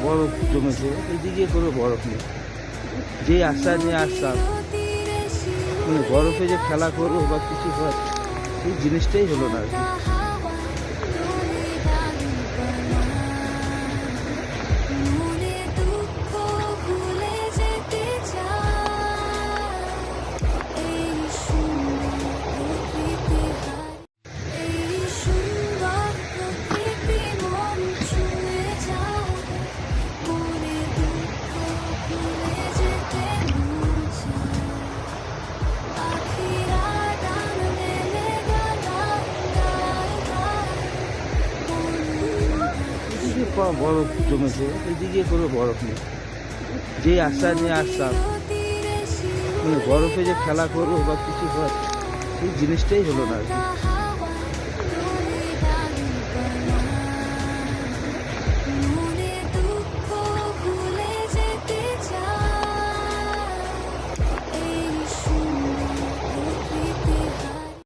বরফ জমেছে, এদিকে কোনো বরফ নেই। যেই আশা নিয়ে আসতাম, মানে বরফে যে খেলা করবো বা কিছু হয়, এই জিনিসটাই হলো না আর কি। বরফ জমেছে, এদিকে কোনো বরফ নেই। যেই আশা নিয়ে আসতাম, মানে বরফে যে খেলা করবো বা কিছু হয়, এই জিনিসটাই হলো না আর কি।